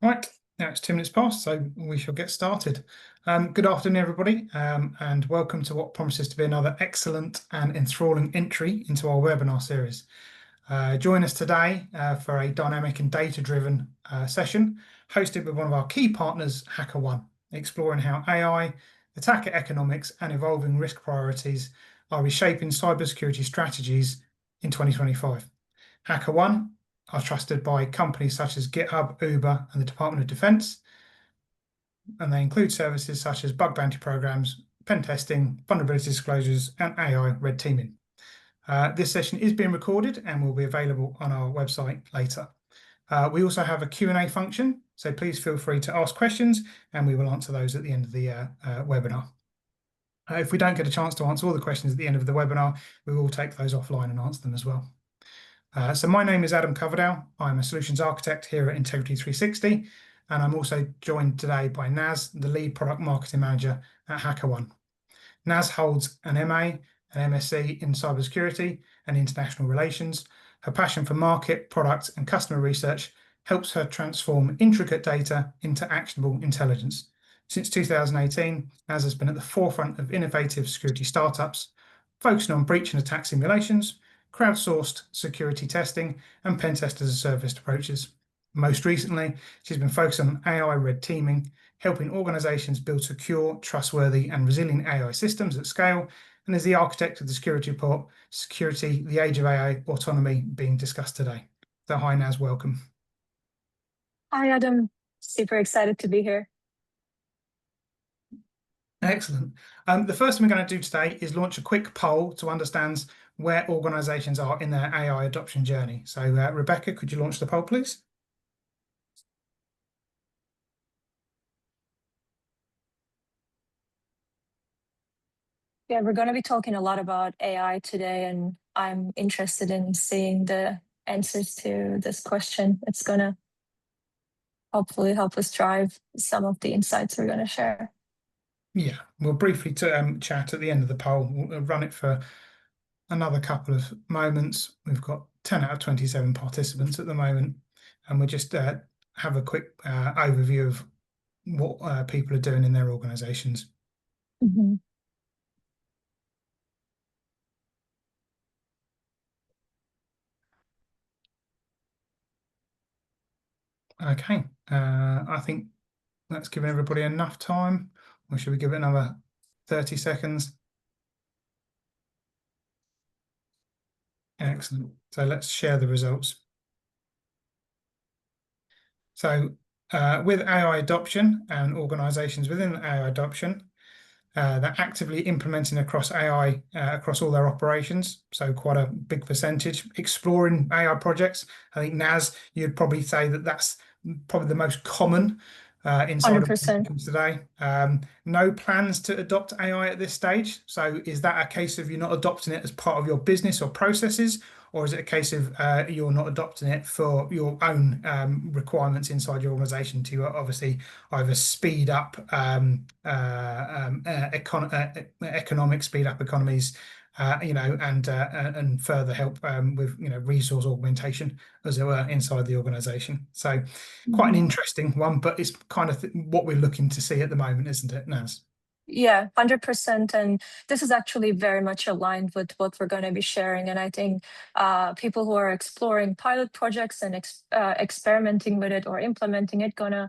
Right, now it's 2 minutes past, so we shall get started. Good afternoon, everybody, and welcome to what promises to be another excellent and enthralling entry into our webinar series. Join us today for a dynamic and data-driven session hosted with one of our key partners, HackerOne, exploring how AI, attacker economics, and evolving risk priorities are reshaping cybersecurity strategies in 2025. HackerOne are trusted by companies such as GitHub, Uber, and the Department of Defense, and they include services such as bug bounty programs, pen testing, vulnerability disclosures, and AI red teaming. This session is being recorded and will be available on our website later. We also have a Q&A function, so please feel free to ask questions and we will answer those at the end of the webinar. If we don't get a chance to answer all the questions at the end of the webinar, we will take those offline and answer them as well. So my name is Adam Coverdale. I'm a solutions architect here at Integrity360, and I'm also joined today by Naz, the lead product marketing manager at HackerOne. Naz holds an MA, an MSc in cybersecurity and international relations. Her passion for market, product, and customer research helps her transform intricate data into actionable intelligence. Since 2018, Naz has been at the forefront of innovative security startups, focusing on breach and attack simulations, crowdsourced security testing, and pen test as a service approaches. Most recently, she's been focused on AI red teaming, helping organizations build secure, trustworthy, and resilient AI systems at scale, and is the architect of the security report, Security, the Age of AI Autonomy, being discussed today. So hi, Naz, welcome. Hi, Adam. Super excited to be here. Excellent. The first thing we're going to do today is launch a quick poll to understand where organizations are in their AI adoption journey. So Rebecca, could you launch the poll, please? Yeah, we're going to be talking a lot about AI today, and I'm interested in seeing the answers to this question. It's going to hopefully help us drive some of the insights we're going to share. Yeah, we'll briefly chat at the end of the poll. We'll run it for another couple of moments. We've got 10 out of 27 participants at the moment, and we'll just have a quick overview of what people are doing in their organizations. Mm-hmm. Okay, I think that's given everybody enough time, or should we give it another 30 seconds? Excellent. So let's share the results. So with AI adoption and organizations within AI adoption, they're actively implementing across AI across all their operations. So quite a big percentage exploring AI projects. I think Naz, you'd probably say that that's probably the most common inside 100%. of today. No plans to adopt AI at this stage. So is that a case of you're not adopting it as part of your business or processes, or is it a case of you're not adopting it for your own requirements inside your organization to obviously either speed up economic speed up economies, and further help with resource augmentation, as it were, inside the organization. So quite an interesting one, but it's kind of what we're looking to see at the moment, isn't it, Naz? Yeah, 100%. And this is actually very much aligned with what we're going to be sharing. And I think people who are exploring pilot projects and experimenting with it or implementing it going to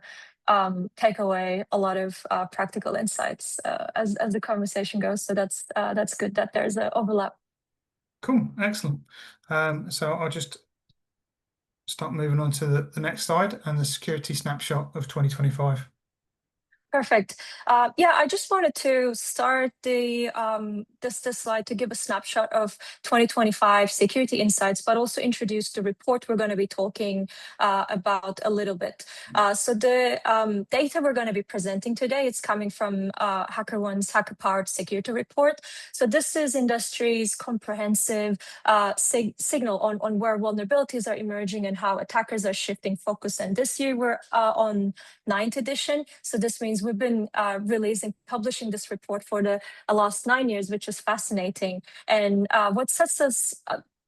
take away a lot of practical insights as the conversation goes. So that's good that there's an overlap. Cool, excellent. So I'll just start moving on to the next slide and the security snapshot of 2025. Perfect. Yeah, I just wanted to start this slide to give a snapshot of 2025 security insights, but also introduce the report we're going to be talking about a little bit. So the data we're going to be presenting today, it's coming from HackerOne's Hacker-powered security report. So this is industry's comprehensive signal on where vulnerabilities are emerging and how attackers are shifting focus. And this year we're on 9th edition. So this means we've been publishing this report for the last 9 years, which is fascinating. And what sets us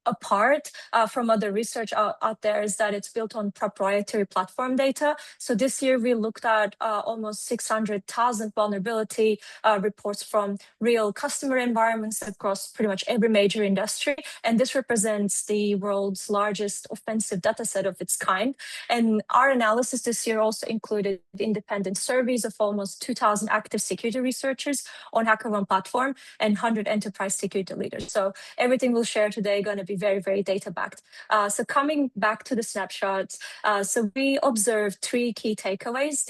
apart from other research out there is that it's built on proprietary platform data. So this year we looked at almost 600,000 vulnerability reports from real customer environments across pretty much every major industry. And this represents the world's largest offensive data set of its kind. And our analysis this year also included independent surveys of almost 2,000 active security researchers on HackerOne platform and 100 enterprise security leaders. So everything we'll share today going to be very, very data backed. So coming back to the snapshots, so we observed three key takeaways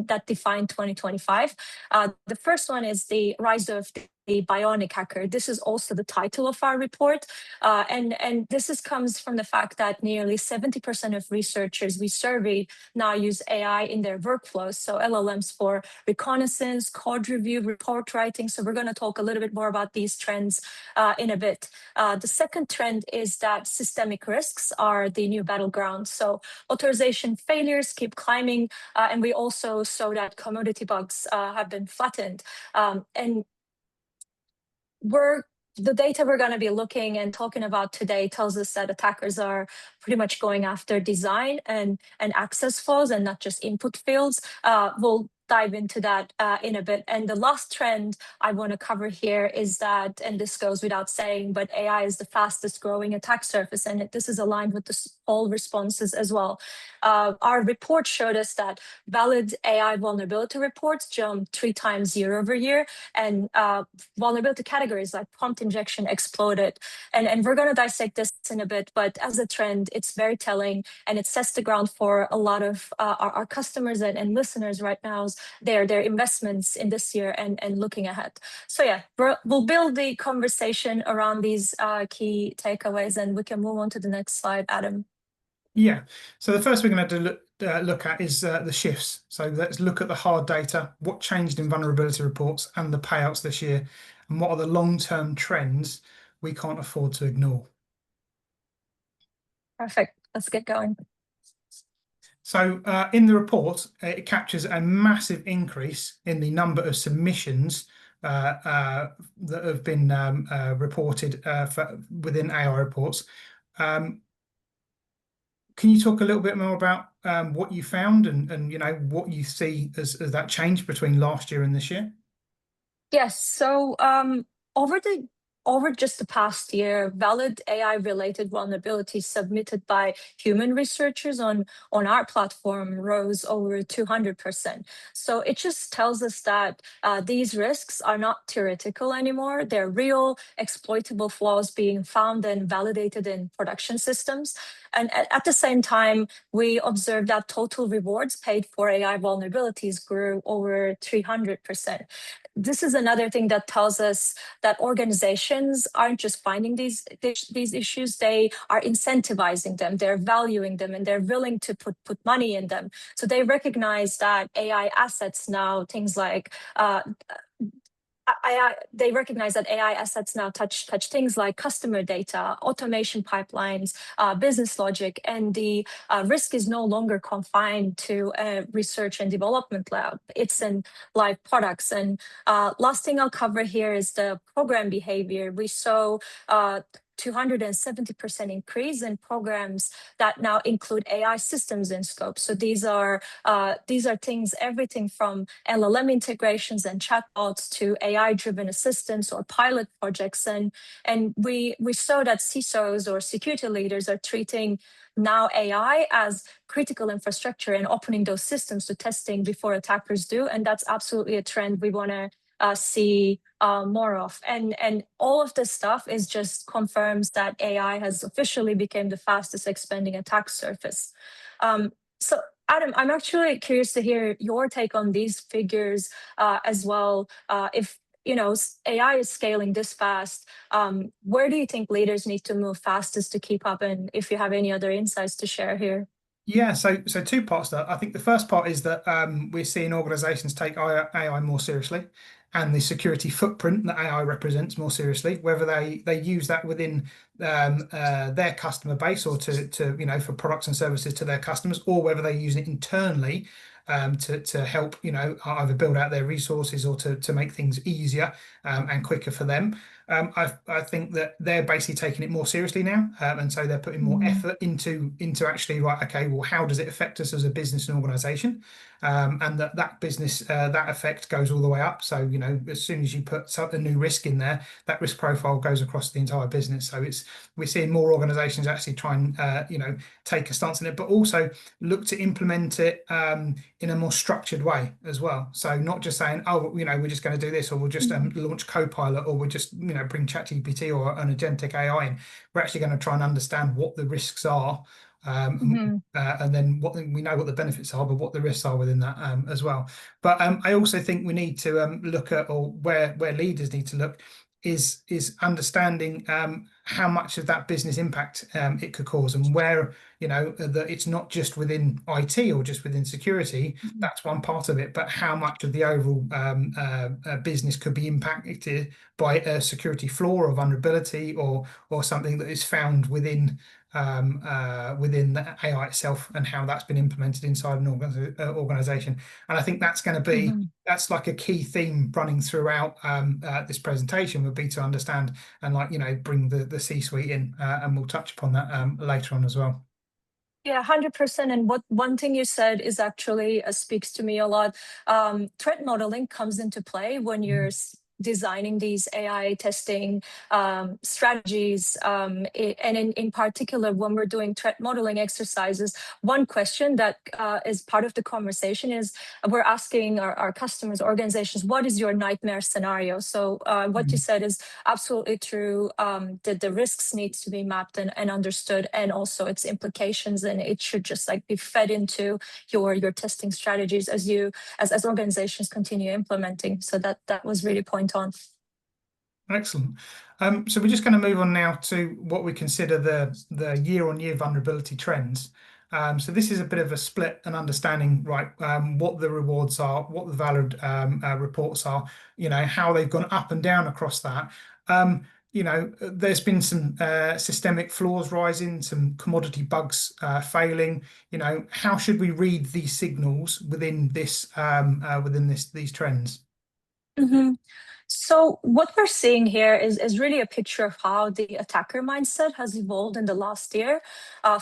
that define 2025. The first one is the rise of the Bionic Hacker. This is also the title of our report. And this comes from the fact that nearly 70% of researchers we surveyed now use AI in their workflows. So LLMs for reconnaissance, code review, report writing. So we're going to talk a little bit more about these trends in a bit. The second trend is that systemic risks are the new battleground. So authorization failures keep climbing. And we also saw that commodity bugs have been flattened. And the data we're going to be looking and talking about today tells us that attackers are pretty much going after design and access flows and not just input fields. We'll dive into that in a bit. And the last trend I want to cover here is that, and this goes without saying, but AI is the fastest growing attack surface, and this is aligned with the all responses as well. Our report showed us that valid AI vulnerability reports jumped 3 times year over year, and vulnerability categories like prompt injection exploded. And we're going to dissect this in a bit, but as a trend, it's very telling, and it sets the ground for a lot of our customers and listeners right now, their investments in this year and looking ahead. So yeah, we'll build the conversation around these key takeaways, and we can move on to the next slide, Adam. Yeah, so the first we're going to look at is the shifts. So let's look at the hard data, what changed in vulnerability reports and the payouts this year, and what are the long-term trends we can't afford to ignore. Perfect, let's get going. So in the report, it captures a massive increase in the number of submissions that have been reported within AI reports. Can you talk a little bit more about what you found and what you see as that change between last year and this year? Yes. So over just the past year, valid AI-related vulnerabilities submitted by human researchers on our platform rose over 200%. So it just tells us that these risks are not theoretical anymore. They're real, exploitable flaws being found and validated in production systems. And at the same time, we observed that total rewards paid for AI vulnerabilities grew over 300%. This is another thing that tells us that organizations aren't just finding these issues, they are incentivizing them, they're valuing them, and they're willing to put money in them. So they recognize that AI assets now, things like they recognize that AI assets now touch things like customer data, automation pipelines, business logic, and the risk is no longer confined to research and development lab. It's in live products. And last thing I'll cover here is the program behavior. We saw 270% increase in programs that now include AI systems in scope. So these are things, everything from LLM integrations and chatbots to AI-driven assistance or pilot projects. And we saw that CISOs or security leaders are treating now AI as critical infrastructure and opening those systems to testing before attackers do. And that's absolutely a trend we want to see more of. And all of this stuff is just confirms that AI has officially become the fastest expanding attack surface. So Adam, I'm actually curious to hear your take on these figures as well. If AI is scaling this fast, where do you think leaders need to move fastest to keep up? And if you have any other insights to share here. Yeah, so 2 parts to that. I think the first part is that we're seeing organizations take AI more seriously, and the security footprint that AI represents more seriously, whether they use that within their customer base or to for products and services to their customers, or whether they use it internally to help either build out their resources or to make things easier and quicker for them. I think that they're basically taking it more seriously now, and so they're putting more Mhm. effort into actually, right, okay, well, how does it affect us as a business and organization? And that business, that effect goes all the way up. So, as soon as you put a new risk in there, that risk profile goes across the entire business. So we're seeing more organizations actually try and take a stance in it, but also look to implement it in a more structured way as well. So not just saying, oh, we're just going to do this, or we'll just Mhm. launch Copilot, or we'll just bring ChatGPT or an agentic AI in. We're actually going to try and understand what the risks are, Mhm. and then we know what the benefits are, but what the risks are within that as well. But I also think we need to look at, or where leaders need to look, is understanding how much of that business impact it could cause, and where that it's not just within IT or just within security. Mhm. That's one part of it, but how much of the overall business could be impacted by a security flaw or vulnerability, or something that is found within the AI itself, and how that's been implemented inside an organization. And I think Mhm. that's like a key theme running throughout this presentation, would be to understand and bring the C-suite in, and we'll touch upon that later on as well. Yeah, 100%. And what one thing you said is actually speaks to me a lot. Threat modeling comes into play when you're designing these AI testing strategies. And in particular, when we're doing threat modeling exercises, one question that is part of the conversation is we're asking our customers, organizations, what is your nightmare scenario? So what you Mhm. said is absolutely true. That the risks needs to be mapped and understood, and also its implications, and it should just like be fed into your testing strategies as organizations continue implementing. So that was really point on. Excellent. So we're just going to move on now to what we consider the year-on-year vulnerability trends. So this is a bit of a split and understanding, right, what the rewards are, what the valid reports are, how they've gone up and down across that. There's been some systemic flaws rising, some commodity bugs failing. How should we read these signals within these trends? Mhm. So what we're seeing here is really a picture of how the attacker mindset has evolved in the last year,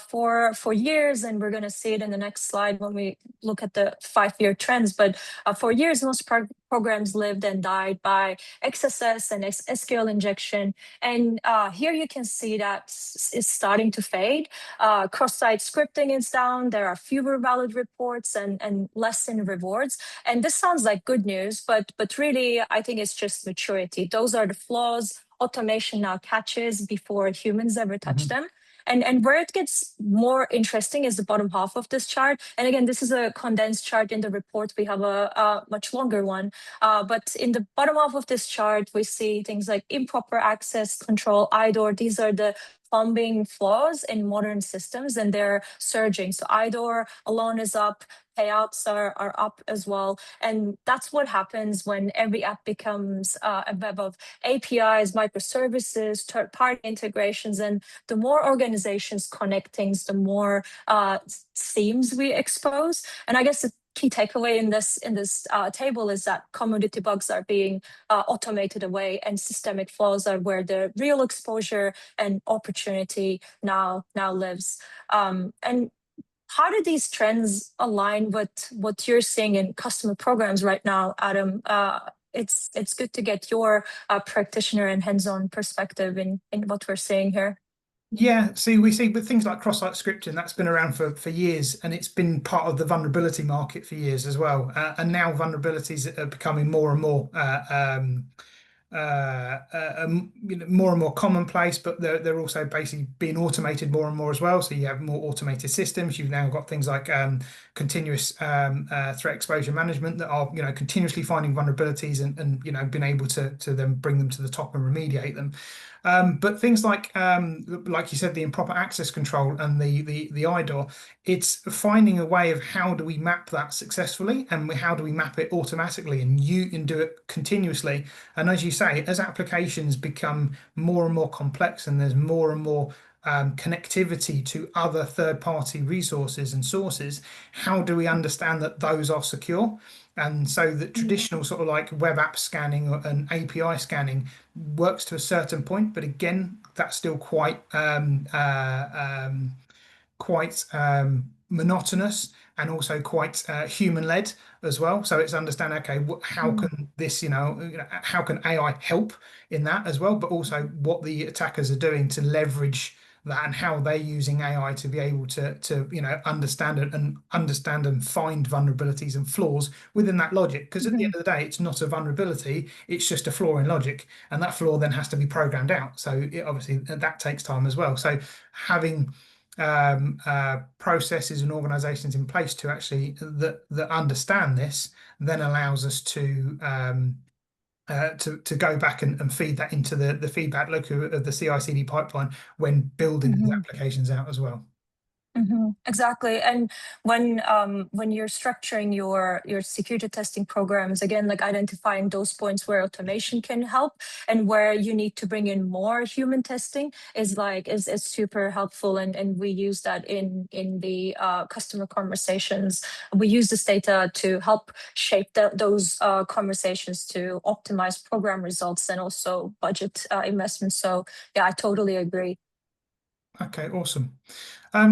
for years, and we're going to see it in the next slide when we look at the 5-year trends. But for years, most programs lived and died by XSS and SQL injection, and here you can see that it's starting to fade. Cross-site scripting is down. There are fewer valid reports and less in rewards. And this sounds like good news, but really, I think it's just maturity. Those are the flaws. Automation now catches before humans ever touch Mhm. them. And where it gets more interesting is the bottom half of this chart. And again, this is a condensed chart in the report. We have a much longer one. But in the bottom half of this chart, we see things like improper access control, IDOR. These are the plumbing flaws in modern systems, and they're surging. So IDOR alone is up, payouts are up as well. And that's what happens when every app becomes a web of APIs, microservices, third-party integrations. And the more organizations connect things, the more seams we expose. And I guess the key takeaway in this table is that commodity bugs are being automated away, and systemic flaws are where the real exposure and opportunity now lives. And how do these trends align with what you're seeing in customer programs right now, Adam? It's good to get your practitioner and hands-on perspective in what we're seeing here. Yeah, see, we see with things like cross-site scripting, that's been around for years, and it's been part of the vulnerability market for years as well. And now vulnerabilities are becoming more and more more and more commonplace, but they're also basically being automated more and more as well. So you have more automated systems. You've now got things like continuous threat exposure management that are continuously finding vulnerabilities, and being able to then bring them to the top and remediate them. But things like you said, the improper access control and the IDOR, it's finding a way of how do we map that successfully, and how do we map it automatically, and you can do it continuously. And as you say, as applications become more and more complex, and there's more and more connectivity to other third-party resources and sources, how do we understand that those are secure? And so that traditional sort of like web app scanning and API scanning works to a certain point, but again, that's still quite monotonous and also quite human-led as well. So it's understand, okay, how Mm. can this, how can AI help in that as well, but also what the attackers are doing to leverage that and how they're using AI to be able to understand it and understand and find vulnerabilities and flaws within that logic. Because at the Mhm. end of the day, it's not a vulnerability, it's just a flaw in logic, and that flaw then has to be programmed out. So obviously that takes time as well. So having processes and organizations in place to actually that understand this then allows us to go back and feed that into the feedback loop of the CI/CD pipeline when building these Mhm. applications out as well. Exactly. And when you're structuring your security testing programs, again, like identifying those points where automation can help and where you need to bring in more human testing is super helpful. And we use that in the customer conversations. We use this data to help shape those conversations to optimize program results and also budget investments. So yeah, I totally agree. Okay, awesome.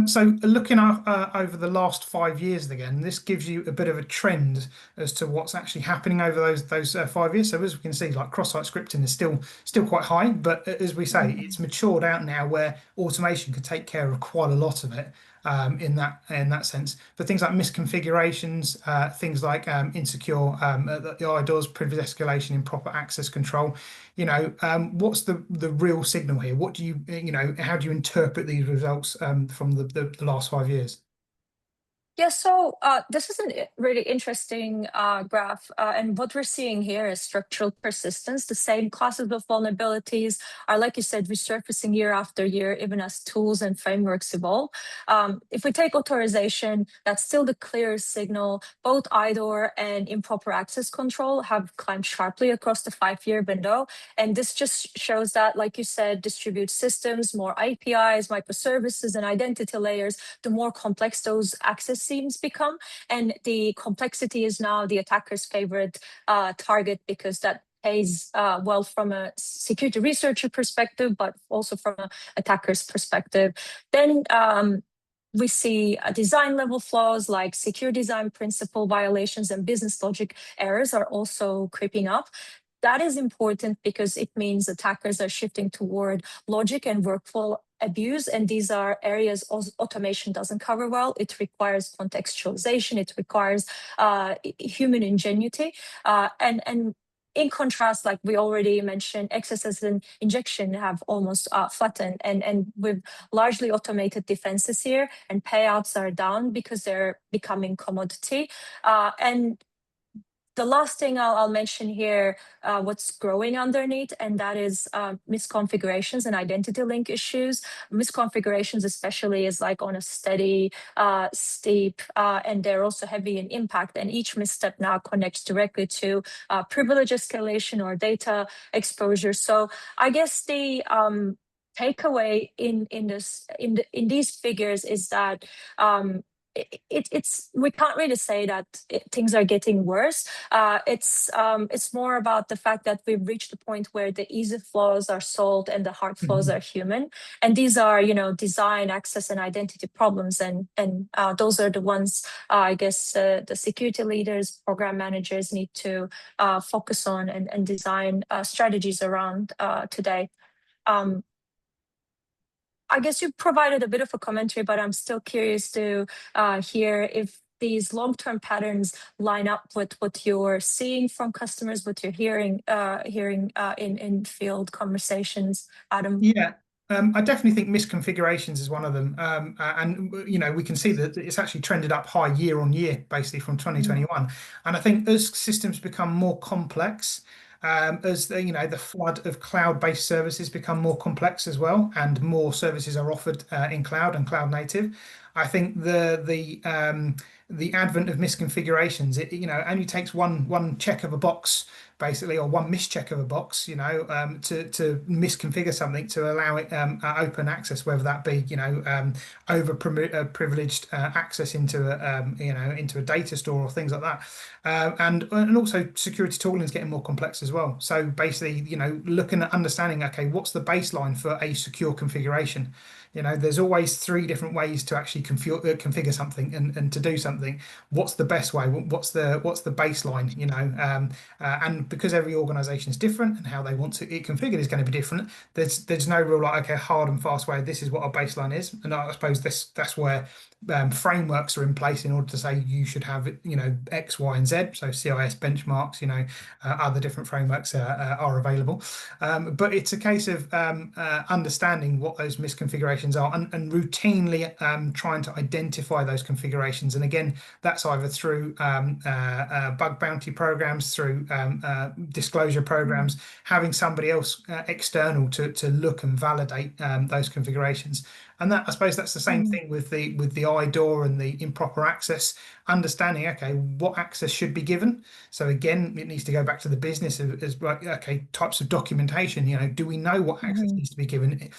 So looking over the last 5 years again, this gives you a bit of a trend as to what's actually happening over those 5 years. So as we can see, like cross-site scripting is still quite high, but as we say, Mhm. it's matured out now where automation could take care of quite a lot of it in that sense. But things like misconfigurations, things like insecure the IDOS, privilege escalation, improper access control. What's the real signal here? What do how do you interpret these results from the last 5 years? Yeah, so this is a really interesting graph. And what we're seeing here is structural persistence. The same classes of vulnerabilities are, like you said, resurfacing year after year, even as tools and frameworks evolve. If we take authorization, that's still the clearest signal. Both IDOR and improper access control have climbed sharply across the 5-year window. And this just shows that, like you said, distributed systems, more APIs, microservices, and identity layers, the more complex those access seams become. And the complexity is now the attacker's favorite target because that pays well from a security researcher perspective, but also from an attacker's perspective. Then we see design level flaws like secure design principle violations and business logic errors are also creeping up. That is important because it means attackers are shifting toward logic and workflow abuse. And these are areas automation doesn't cover well. It requires contextualization, it requires human ingenuity. And in contrast, like we already mentioned, XSS and injection have almost flattened, and with largely automated defenses here, and payouts are down because they're becoming commodity. And the last thing I'll mention here, what's growing underneath, and that is misconfigurations and identity link issues. Misconfigurations, especially, is like on a steady, steep, and they're also heavy in impact. And each misstep now connects directly to privilege escalation or data exposure. So I guess the takeaway in these figures is that it's we can't really say that things are getting worse. It's more about the fact that we've reached a point where the easy flaws are solved and the hard flaws are Mhm. human, and these are design, access, and identity problems, and those are the ones I guess the security leaders, program managers need to focus on and design strategies around today. Um, I guess you provided a bit of a commentary, but I'm still curious to hear if these long-term patterns line up with what you're seeing from customers, what you're hearing in field conversations, Adam. Yeah, I definitely think misconfigurations is one of them, and we can see that it's actually trended up high year on year, basically from Mm, 2021. And I think as systems become more complex, as the flood of cloud-based services become more complex as well, and more services are offered in cloud and cloud native. I think the advent of misconfigurations, it only takes one check of a box basically, or one mischeck of a box, to misconfigure something to allow it open access, whether that be over privileged access into into a data store or things like that. And also security tooling is getting more complex as well. So basically, looking at understanding, okay, what's the baseline for a secure configuration? There's always three different ways to actually configure something and to do something. What's the best way? What's the baseline? And because every organization is different and how they want it configured is going to be different, there's no real okay, hard and fast way. This is what our baseline is, and I suppose that's where frameworks are in place in order to say you should have X, Y, and Z. So CIS benchmarks, other different frameworks are available, but it's a case of understanding what those misconfigurations are and routinely trying to identify those configurations. And again, that's either through bug bounty programs, through disclosure programs, having somebody else external to look and validate those configurations. And that, I suppose, that's the same thing with the IDOR and the improper access. Understanding, okay, what access should be given. So again, it needs to go back to the business as like, okay, types of documentation. Do we know what access needs to be given?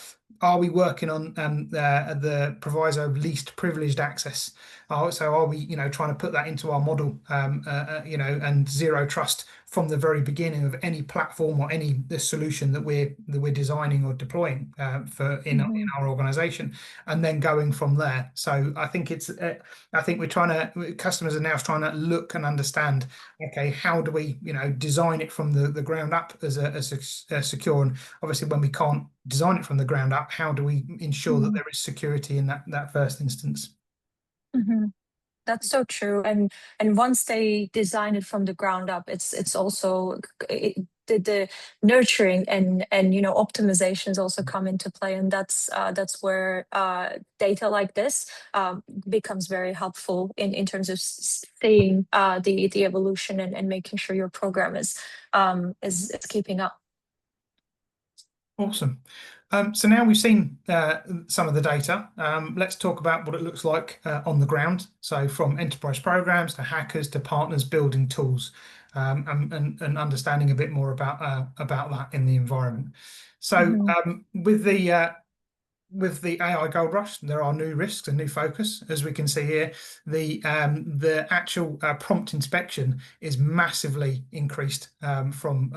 Are we working on the proviso of least privileged access? So are we, trying to put that into our model, and zero trust from the very beginning of any platform or any the solution that we're designing or deploying in our organization, and then going from there. So I think I think customers are now trying to look and understand, okay, how do we, design it from the ground up as a secure, and obviously when we can't design it from the ground up, how do we ensure that there is security in that first instance? That's so true. And once they design it from the ground up, it's also the nurturing and optimizations also come into play, and that's where data like this becomes very helpful in terms of seeing the evolution and making sure your program is keeping up. Awesome. So now we've seen some of the data. Let's talk about what it looks like on the ground. So from enterprise programs to hackers to partners building tools, and understanding a bit more about that in the environment. So with the AI gold rush, there are new risks and new focus. As we can see here, the actual prompt inspection is massively increased from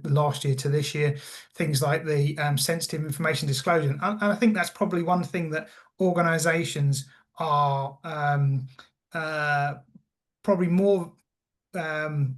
last year to this year. Things like the sensitive information disclosure, and I think that's probably one thing that organisations are probably more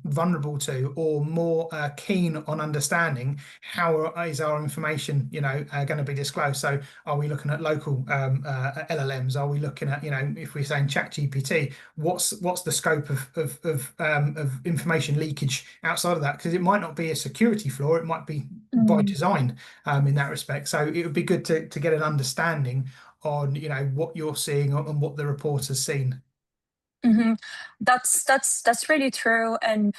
vulnerable to, or more keen on understanding how is our information going to be disclosed. So are we looking at local LLMs? Are we looking at if we're saying chat GPT, what's the scope of information leakage outside of that? Because it might not be a security flaw, it might be by design in that respect. So it would be good to get an understanding on what you're seeing and what the report has seen. That's really true, and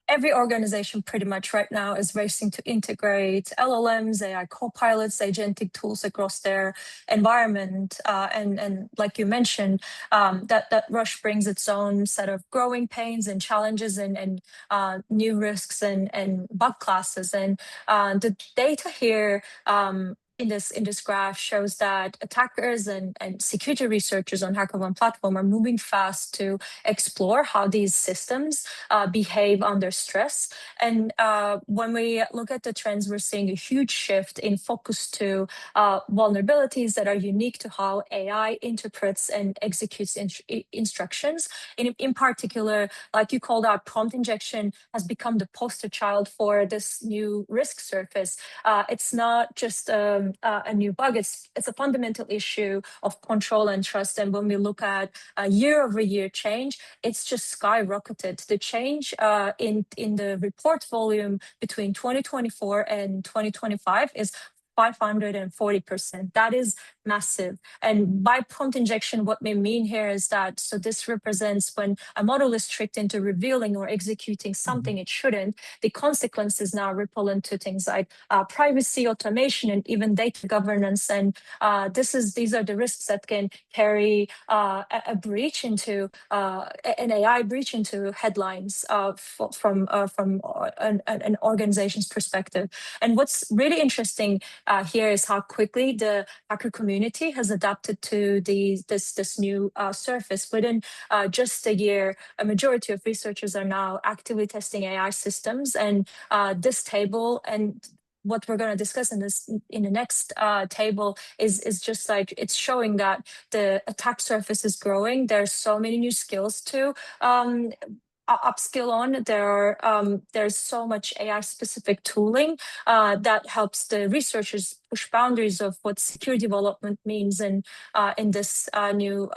every organization pretty much right now is racing to integrate LLMs, AI copilots, agentic tools across their environment, and like you mentioned, that rush brings its own set of growing pains and challenges and new risks and bug classes, and the data here. In this graph shows that attackers and security researchers on HackerOne platform are moving fast to explore how these systems behave under stress. And when we look at the trends, we're seeing a huge shift in focus to vulnerabilities that are unique to how AI interprets and executes instructions. In particular, like you called out, prompt injection has become the poster child for this new risk surface. It's not just a new bug, it's a fundamental issue of control and trust. And when we look at year-over-year change, it's just skyrocketed. The change in the report volume between 2024 and 2025 is 540%. That is massive. And by prompt injection, what we mean here is that, so this represents when a model is tricked into revealing or executing something it shouldn't, the consequences now ripple into things like privacy, automation, and even data governance. And these are the risks that can carry a breach into an AI breach into headlines from an organization's perspective. And what's really interesting here is how quickly the hacker community has adapted to this new surface. Within just a year, a majority of researchers are now actively testing AI systems, and this table and what we're going to discuss in the next table is just like, it's showing that the attack surface is growing. There's so many new skills to upskill on. There's so much AI specific tooling that helps the researchers push boundaries of what security development means in this new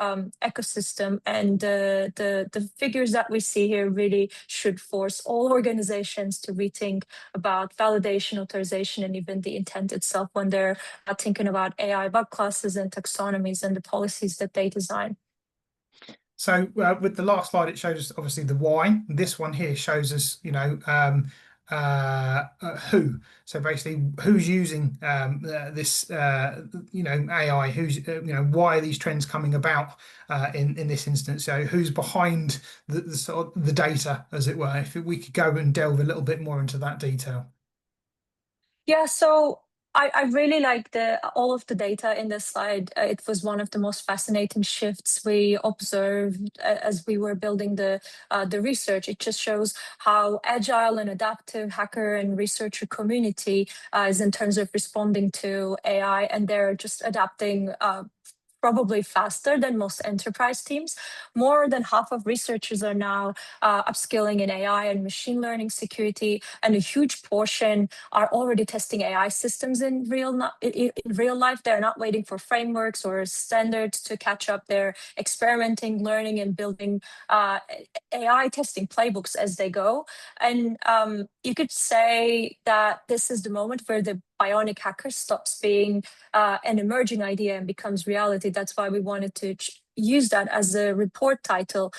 ecosystem. And the figures that we see here really should force all organizations to rethink about validation, authorization, and even the intent itself when they're thinking about AI bug classes and taxonomies and the policies that they design. So with the last slide, it shows us obviously the why. This one here shows us, who. So basically, who's using this, AI? Who's, why are these trends coming about in this instance? So who's behind the sort of the data, as it were? If we could go and delve a little bit more into that detail. Yeah, so I really like all of the data in this slide. It was one of the most fascinating shifts we observed as we were building the research. It just shows how agile and adaptive hacker and researcher community is in terms of responding to AI, and they're just adapting probably faster than most enterprise teams. More than half of researchers are now upskilling in AI and machine learning security, and a huge portion are already testing AI systems in real life. They're not waiting for frameworks or standards to catch up. They're experimenting, learning, and building AI testing playbooks as they go. And you could say that this is the moment where the Bionic Hacker stops being an emerging idea and becomes reality. That's why we wanted to use that as a report title,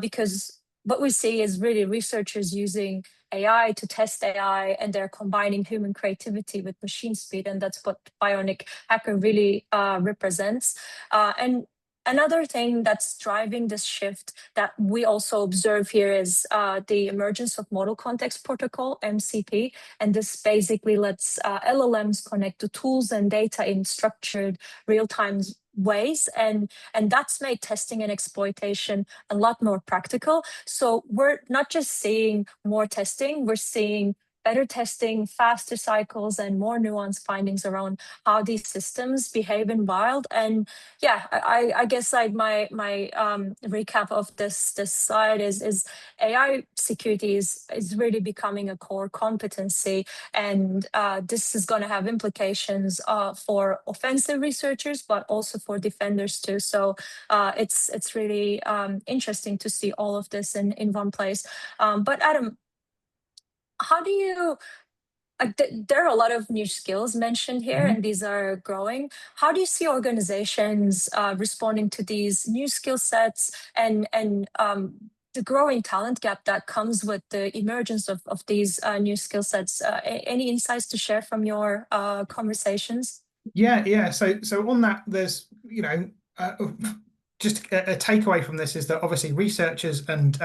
because what we see is really researchers using AI to test AI, and they're combining human creativity with machine speed, and that's what Bionic Hacker really represents. And another thing that's driving this shift that we also observe here is the emergence of Model Context Protocol, MCP. And this basically lets LLMs connect to tools and data in structured real-time ways. And that's made testing and exploitation a lot more practical. So we're not just seeing more testing, we're seeing better testing, faster cycles, and more nuanced findings around how these systems behave in wild. And yeah, I guess like my recap of this slide is AI security is really becoming a core competency, and this is going to have implications for offensive researchers, but also for defenders too. So it's really interesting to see all of this in one place. But Adam, how do you there are a lot of new skills mentioned here, and these are growing. How do you see organizations responding to these new skill sets and the growing talent gap that comes with the emergence of these new skill sets? Any insights to share from your conversations? Yeah. So on that, there's just a takeaway from this is that obviously researchers and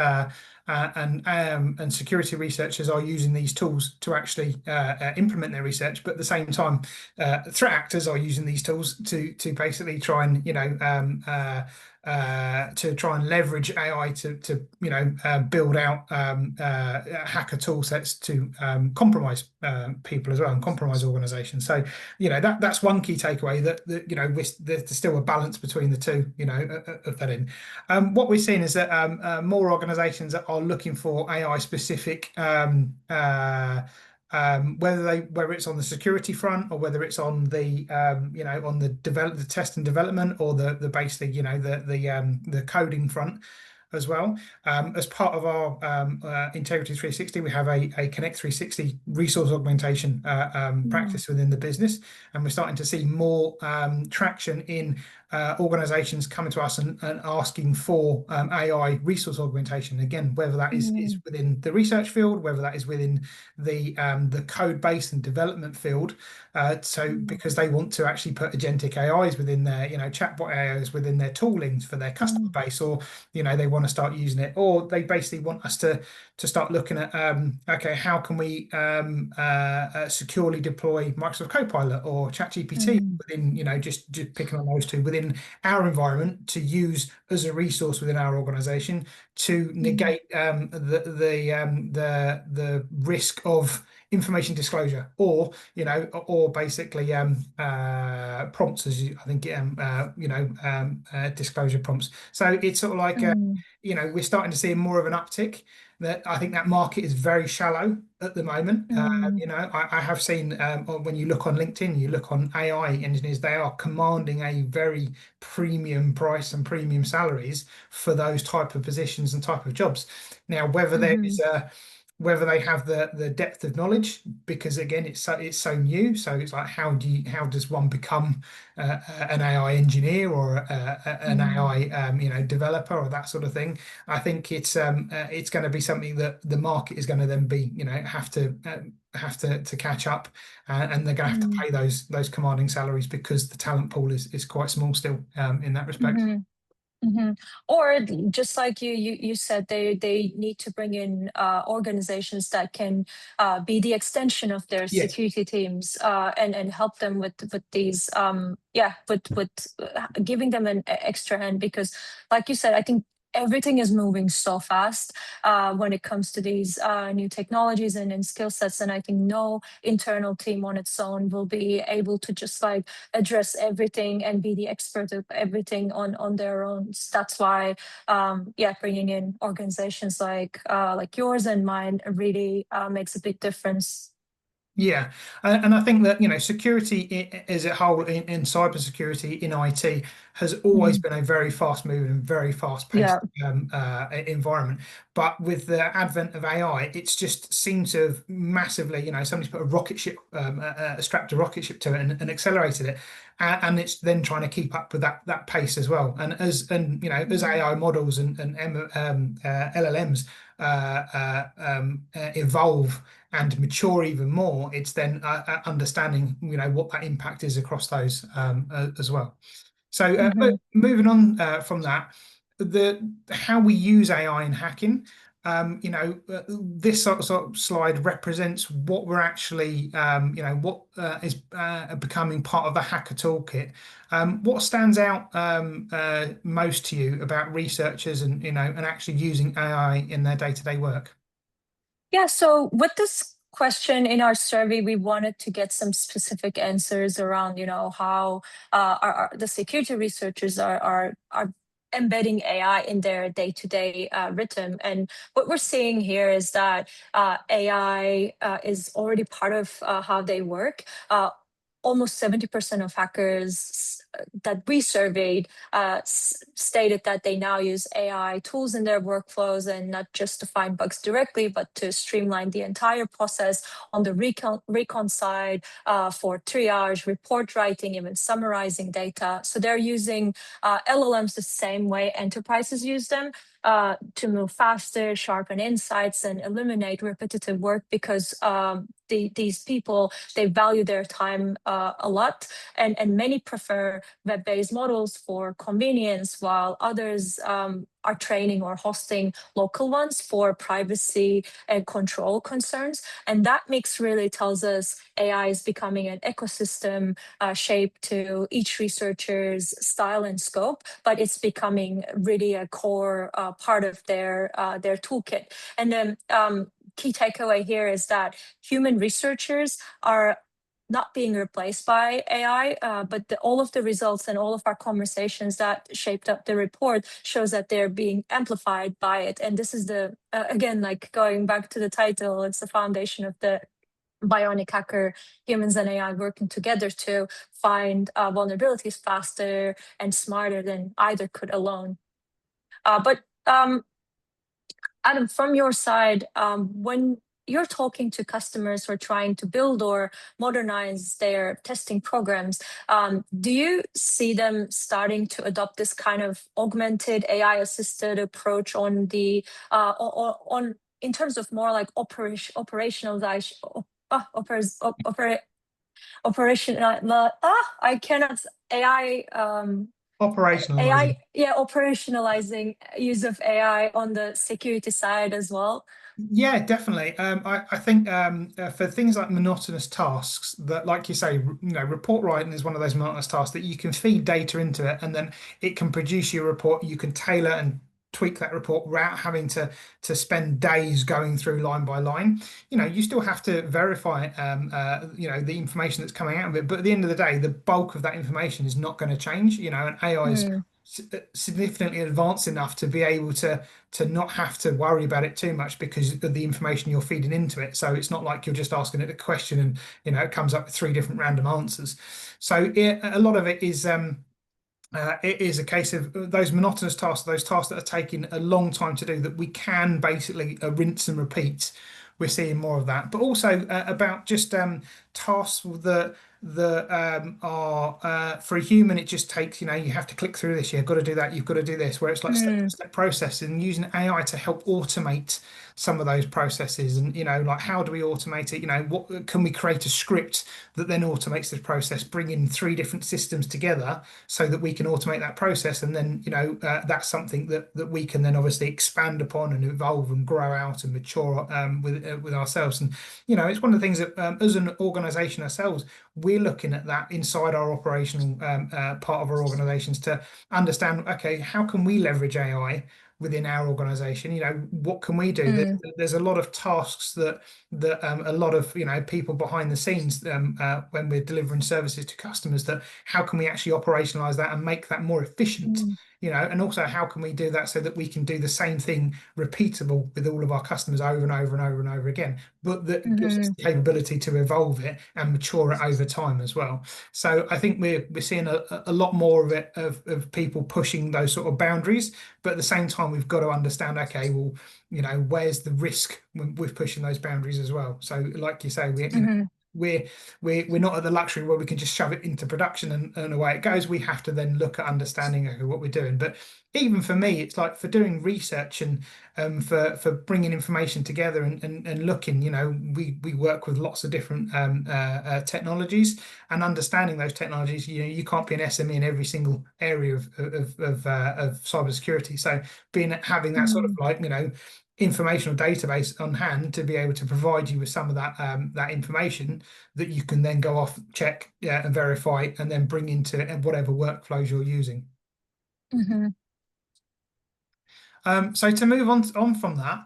security researchers are using these tools to actually implement their research, but at the same time, threat actors are using these tools to basically try and leverage AI to build out hacker tool sets to compromise people as well and compromise organizations. So that's one key takeaway, that there's still a balance between the two of that in. What we're seeing is that more organizations are looking for AI specific whether it's on the security front or whether it's on the the test and development or the basically the coding front. as well. As part of our Integrity360, we have a Connect360 resource augmentation practice within the business, and we're starting to see more traction in organizations coming to us and asking for AI resource augmentation. Again, whether that is within the research field, whether that is within the code base and development field. So because they want to actually put agentic AIs within their, chatbot AIs within their toolings for their customer base, or they want to start using it, or they basically want us to start looking at okay, how can we securely deploy Microsoft Copilot or ChatGPT within, just picking on those two within our environment to use as a resource within our organization to negate the risk of information disclosure, or basically prompts, as I think disclosure prompts. So it's sort of like we're starting to see more of an uptick. That I think that market is very shallow at the moment. I have seen when you look on LinkedIn, you look on AI engineers, they are commanding a very premium price and premium salaries for those type of positions and type of jobs. Now, whether there is whether they have the depth of knowledge, because again, it's so new. So it's like, how does one become an AI engineer or an AI developer or that sort of thing? I think it's going to be something that the market is going to then be have to catch up, and they're going to have to pay those commanding salaries, because the talent pool is quite small still in that respect. Or just like you said, they need to bring in organizations that can be the extension of their security teams, and help them with these with giving them an extra hand, because like you said, I think everything is moving so fast when it comes to these new technologies and skill sets, and I think no internal team on its own will be able to just like address everything and be the expert of everything on their own. So that's why bringing in organizations like yours and mine really makes a big difference. Yeah, and I think that security as a whole in cybersecurity in IT has always been a very fast moving and very fast paced environment. But with the advent of AI, it's just seemed to have massively, somebody's put a rocket ship, strapped a rocket ship to it and accelerated it, and it's then trying to keep up with that pace as well. And as AI models and LLMs evolve and mature even more, it's then understanding what that impact is across those as well. So moving on from that, how we use AI in hacking. This sort of slide represents what we're actually what is becoming part of the hacker toolkit. What stands out most to you about researchers and actually using AI in their day-to-day work? Yeah, so with this question in our survey, we wanted to get some specific answers around, how the security researchers are embedding AI in their day-to-day rhythm. And what we're seeing here is that AI is already part of how they work. Almost 70% of hackers that we surveyed stated that they now use AI tools in their workflows, and not just to find bugs directly, but to streamline the entire process on the recon side, for triage, report writing, even summarizing data. So they're using LLMs the same way enterprises use them, to move faster, sharpen insights, and eliminate repetitive work, because these people, they value their time a lot, and many prefer web-based models for convenience, while others are training or hosting local ones for privacy and control concerns. And that mix really tells us AI is becoming an ecosystem shaped to each researcher's style and scope, but it's becoming really a core part of their toolkit. And then key takeaway here is that human researchers are not being replaced by AI, but all of the results and all of our conversations that shaped up the report shows that they're being amplified by it. And this is again, like going back to the title, it's the foundation of the Bionic Hacker, humans and AI working together to find vulnerabilities faster and smarter than either could alone. But Adam, from your side, when you're talking to customers who are trying to build or modernize their testing programs, do you see them starting to adopt this kind of augmented AI-assisted approach on the on in terms of more like operationalization? Operational. I cannot AI. Operationalizing. AI, yeah, operationalizing use of AI on the security side as well. Yeah, definitely. I think for things like monotonous tasks that, like you say, report writing is one of those monotonous tasks that you can feed data into it, and then it can produce your report. You can tailor and tweak that report without having to spend days going through line by line. You still have to verify, the information that's coming out of it. But at the end of the day, the bulk of that information is not going to change. And AI is Mm, significantly advanced enough to be able to not have to worry about it too much because of the information you're feeding into it. So it's not like you're just asking it a question and it comes up with three different random answers. So a lot of it is a case of those monotonous tasks, those tasks that are taking a long time to do that we can basically rinse and repeat. We're seeing more of that, but also about just tasks that are for a human. It just takes, you have to click through this. You've got to do that. You've got to do this. Where it's like mm, step process and using AI to help automate some of those processes. And like how do we automate it? What can we create a script that then automates this process, bringing three different systems together so that we can automate that process, and then that's something that we can then obviously expand upon and evolve and grow out and mature with ourselves. And it's one of the things that as an organization ourselves, we're looking at that inside our operational part of our organizations to understand, okay, how can we leverage AI within our organization? What can we do? mm, There's a lot of tasks that a lot of people behind the scenes when we're delivering services to customers, that how can we actually operationalize that and make that more efficient? mm, And also how can we do that so that we can do the same thing repeatable with all of our customers over and over and over and over again, but that gives us mhm, the capability to evolve it and mature it over time as well. So I think we're seeing a lot more of it, of people pushing those sort of boundaries, but at the same time we've got to understand, okay, well, where's the risk with pushing those boundaries as well? So like you say, mhm, we're we're not at the luxury where we can just shove it into production and away it goes. We have to then look at understanding, okay, what we're doing. But even for me, it's like for doing research and for bringing information together and looking, we work with lots of different technologies, and understanding those technologies. You can't be an SME in every single area of cybersecurity. So having that sort of mm, like informational database on hand to be able to provide you with some of that information that you can then go off, check, yeah, and verify, and then bring into whatever workflows you're using. mhm, So to move on from that,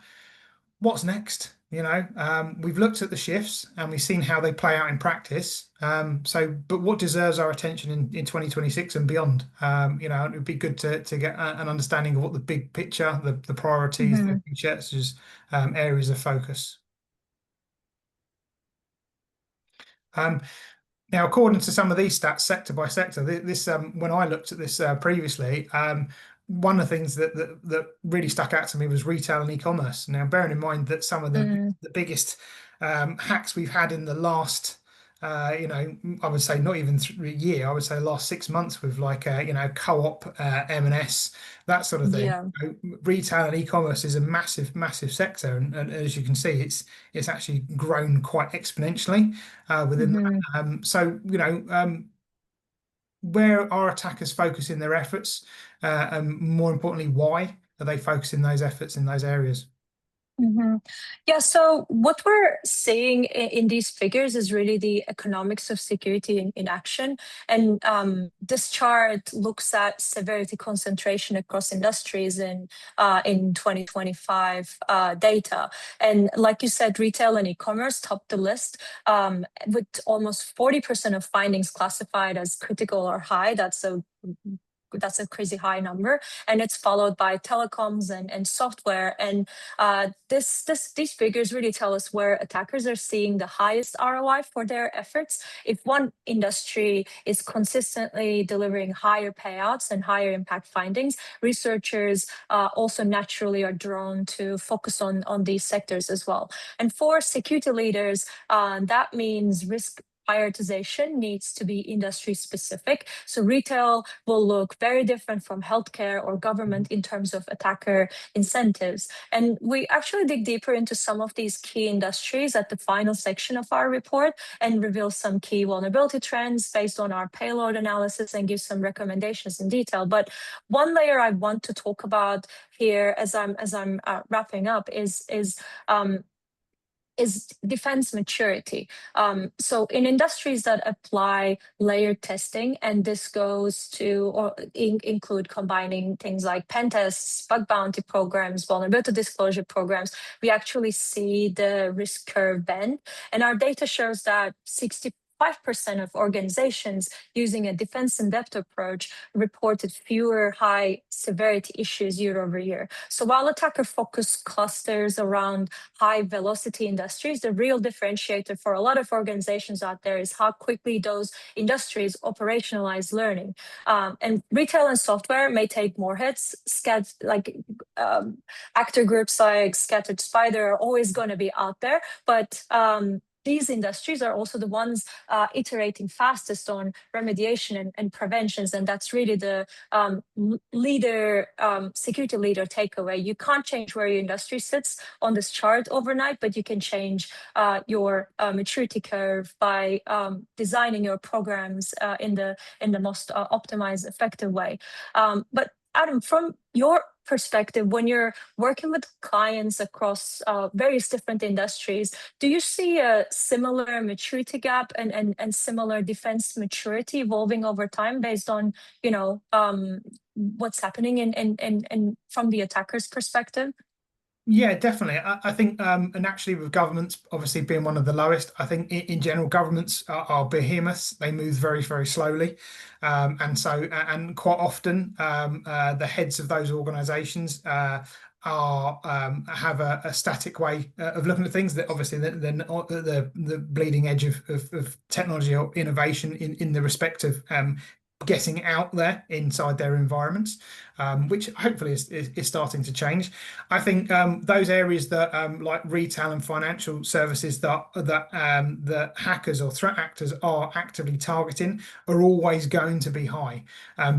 what's next? We've looked at the shifts and we've seen how they play out in practice. But what deserves our attention in 2026 and beyond? It would be good to get an understanding of what the big picture, the priorities, the mhm, features, areas of focus. Um, Now, according to some of these stats, sector by sector, this when I looked at this previously, one of the things that really stuck out to me was retail and e-commerce. Now, bearing in mind that some of mm, the biggest hacks we've had in the last, I would say not even a year, I would say the last 6 months with like, co-op, M&S, that sort of thing. yeah, Retail and e-commerce is a massive, massive sector, and as you can see, it's actually grown quite exponentially within that. mhm. Where are attackers focusing their efforts? And more importantly, why are they focusing those efforts in those areas? Yeah, so what we're seeing in these figures is really the economics of security in action. And this chart looks at severity concentration across industries in 2025 data. And like you said, retail and e-commerce topped the list with almost 40% of findings classified as critical or high. That's a that's a crazy high number. And it's followed by telecoms and software. And these figures really tell us where attackers are seeing the highest ROI for their efforts. If one industry is consistently delivering higher payouts and higher impact findings, researchers also naturally are drawn to focus on these sectors as well. And for security leaders, that means risk prioritization needs to be industry specific. So retail will look very different from healthcare or government in terms of attacker incentives. And we actually dig deeper into some of these key industries at the final section of our report and reveal some key vulnerability trends based on our payload analysis and give some recommendations in detail. But one layer I want to talk about here as I'm wrapping up is defense maturity. So in industries that apply layered testing, and this goes to or include combining things like pen tests, bug bounty programs, vulnerability disclosure programs, we actually see the risk curve bend. And our data shows that 65% of organizations using a defense in depth approach reported fewer high severity issues year over year. So while attacker focus clusters around high velocity industries, the real differentiator for a lot of organizations out there is how quickly those industries operationalize learning. And retail and software may take more hits. Actor groups like Scattered Spider are always going to be out there, but these industries are also the ones iterating fastest on remediation and preventions, and that's really the security leader takeaway. You can't change where your industry sits on this chart overnight, but you can change your maturity curve by designing your programs in the most optimized, effective way. But Adam, from your perspective, when you're working with clients across various different industries, do you see a similar maturity gap and similar defense maturity evolving over time based on what's happening in from the attacker's perspective? Yeah, definitely. I think, and actually with governments obviously being one of the lowest, I think in general governments are behemoths. They move very, very slowly, and quite often the heads of those organisations have a static way of looking at things. That obviously they're not at the bleeding edge of technology or innovation in the respect of getting out there inside their environments, which hopefully is starting to change. I think those areas that like retail and financial services that hackers or threat actors are actively targeting are always going to be high,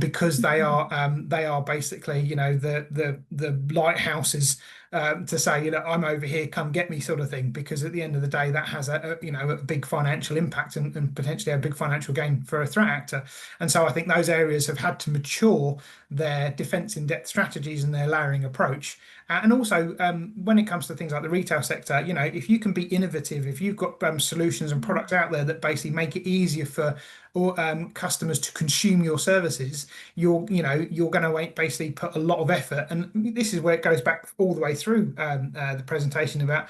because they are basically the lighthouses to say, I'm over here, come get me, sort of thing. Because at the end of the day, that has a big financial impact and potentially a big financial gain for a threat actor. And so I think those areas have had to mature their defense in depth strategies and their layering approach. And also, when it comes to things like the retail sector, if you can be innovative, if you've got solutions and products out there that basically make it easier for customers to consume your services, you're going to basically put a lot of effort. And this is where it goes back all the way through the presentation about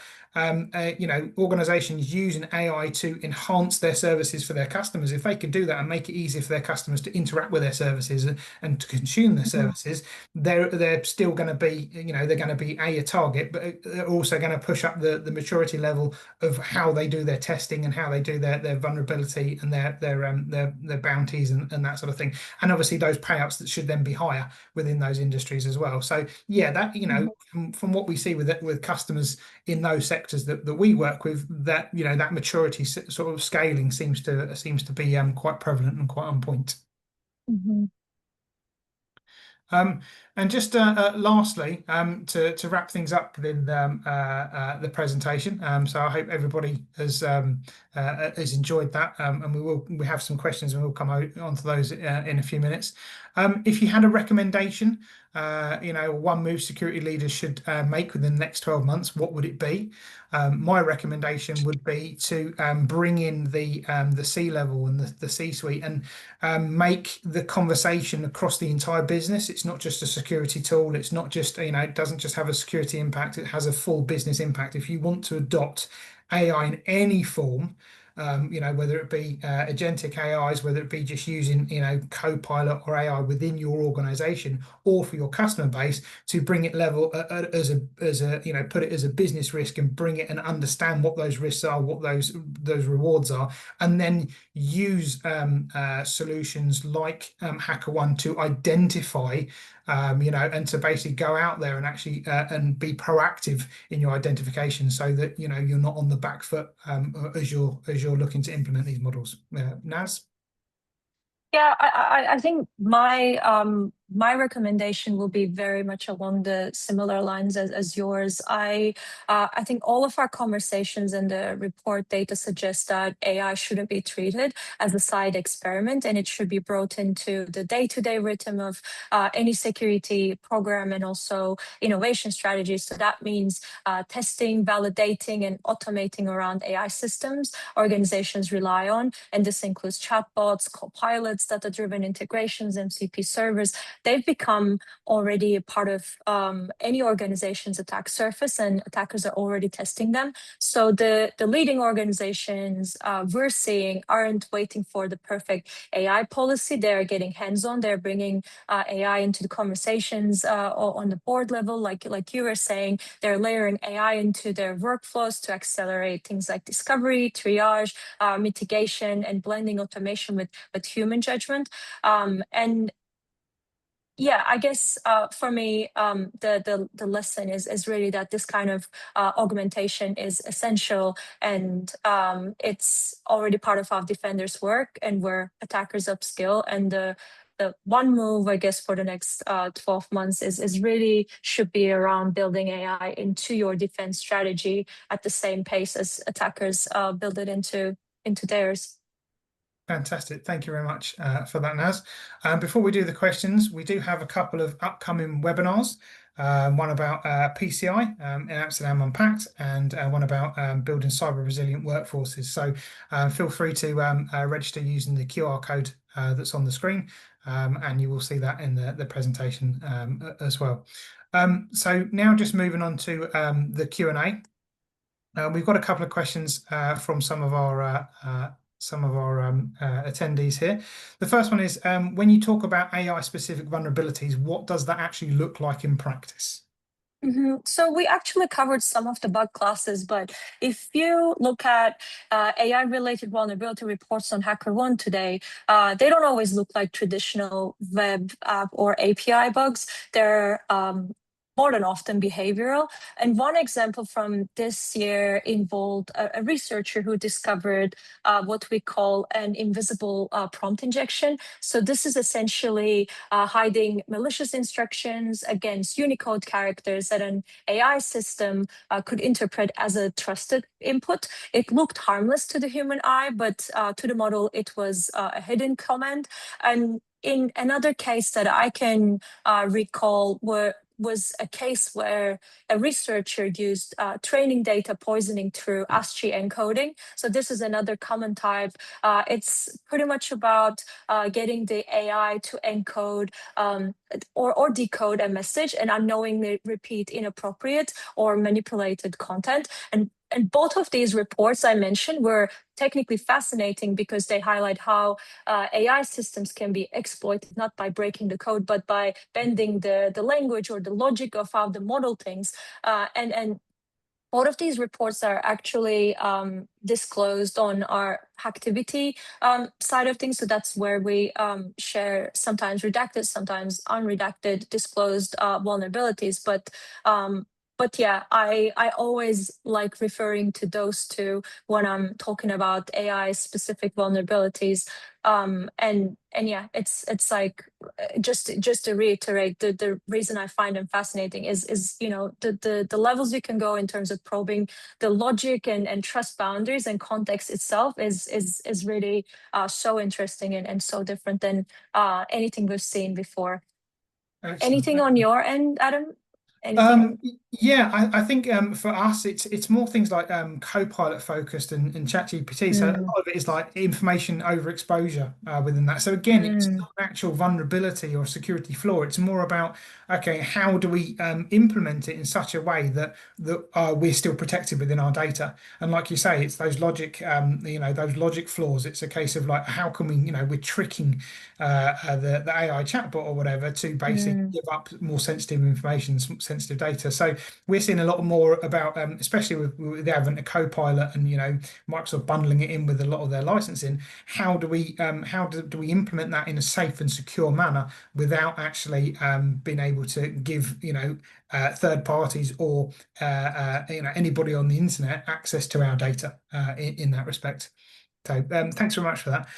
organizations using AI to enhance their services for their customers. If they can do that and make it easier for their customers to interact with their services and to consume their services, they're still going to be they're going to be a target, but they're also going to push up the maturity level of how they do their testing and how they do their vulnerability and their bounties and that sort of thing. And obviously those payouts that should then be higher within those industries as well. So yeah, that from what we see with customers in those sectors that we work with, that that maturity sort of scaling seems to be quite prevalent and quite on point. Mm-hmm. And just lastly, to wrap things up within the presentation, so I hope everybody has enjoyed that, and we have some questions and we'll come onto those in a few minutes. If you had a recommendation, one move security leaders should make within the next 12 months, what would it be? My recommendation would be to bring in the C-level and the C-suite and make the conversation across the entire business. It's not just a security tool. It's not just, it doesn't just have a security impact. It has a full business impact. If you want to adopt AI in any form, whether it be agentic AIs, whether it be just using, Copilot or AI within your organization or for your customer base, to bring it level as a put it as a business risk and bring it and understand what those risks are, what those rewards are, and then use solutions like HackerOne to identify, and to basically go out there and actually and be proactive in your identification, so that you're not on the back foot as you're looking to implement these models. Naz? Yeah, I think my recommendation will be very much along the similar lines as yours. I think all of our conversations and the report data suggest that AI shouldn't be treated as a side experiment, and it should be brought into the day-to-day rhythm of any security program and also innovation strategies. So that means testing, validating, and automating around AI systems organizations rely on, and this includes chatbots, copilots, data-driven integrations, MCP servers. They've become already a part of any organization's attack surface, and attackers are already testing them. So the leading organizations we're seeing aren't waiting for the perfect AI policy. They're getting hands-on. They're bringing AI into the conversations on the board level, like you were saying. They're layering AI into their workflows to accelerate things like discovery, triage, mitigation, and blending automation with human judgment. And yeah, I guess for me, the lesson is really that this kind of augmentation is essential, and it's already part of our defenders' work, and where attackers upskill. And the one move, I guess, for the next 12 months is really should be around building AI into your defense strategy at the same pace as attackers build it into theirs. Fantastic. Thank you very much for that, Naz. Before we do the questions, we do have a couple of upcoming webinars. One about PCI in Amsterdam Unpacked, and one about building cyber resilient workforces. So feel free to register using the QR code that's on the screen, and you will see that in the presentation as well. So now just moving on to the Q&A. We've got a couple of questions from some of our attendees here. The first one is, when you talk about AI-specific vulnerabilities, what does that actually look like in practice? So we actually covered some of the bug classes, but if you look at AI-related vulnerability reports on HackerOne today, they don't always look like traditional web app or API bugs. They're more than often behavioral. And one example from this year involved a researcher who discovered what we call an invisible prompt injection. So this is essentially hiding malicious instructions against Unicode characters that an AI system could interpret as a trusted input. It looked harmless to the human eye, but to the model, it was a hidden command. And in another case that I can recall was a case where a researcher used training data poisoning through ASCII encoding. So this is another common type. It's pretty much about getting the AI to encode or decode a message and unknowingly repeat inappropriate or manipulated content. And both of these reports I mentioned were technically fascinating because they highlight how AI systems can be exploited, not by breaking the code, but by bending the language or the logic of how the model thinks. And both of these reports are actually disclosed on our Hacktivity side of things. So that's where we share sometimes redacted, sometimes unredacted, disclosed vulnerabilities. But yeah, I always like referring to those two when I'm talking about AI specific vulnerabilities. And yeah, it's like just to reiterate, the reason I find them fascinating is the levels you can go in terms of probing the logic and trust boundaries, and context itself is really so interesting and so different than anything we've seen before. Excellent. Anything on your end, Adam? Anything? Yeah, I think for us it's more things like Copilot focused and ChatGPT. So a Mm, lot of it is like information overexposure within that. So again, it's mm, not an actual vulnerability or security flaw. It's more about okay, how do we implement it in such a way that we're still protected within our data? And like you say, it's those logic those logic flaws. It's a case of like how can we we're tricking the AI chatbot or whatever to basically mm, give up more sensitive information, sensitive data. So we're seeing a lot more about, especially with the advent of Copilot and Microsoft bundling it in with a lot of their licensing. How do we implement that in a safe and secure manner without actually being able to give third parties or anybody on the internet access to our data in that respect. So thanks very much for that.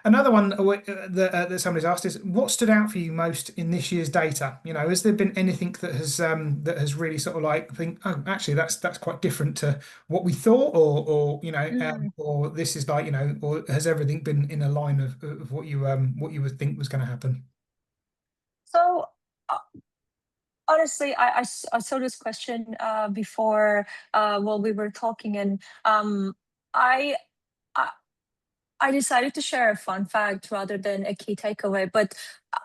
Another one that somebody's asked is, what stood out for you most in this year's data? Has there been anything that has really sort of like think, oh, actually that's quite different to what we thought, mm. or this is like, or has everything been in a line of what you would think was going to happen? So uh, honestly, I saw this question before while we were talking, and I, I I decided to share a fun fact rather than a key takeaway. But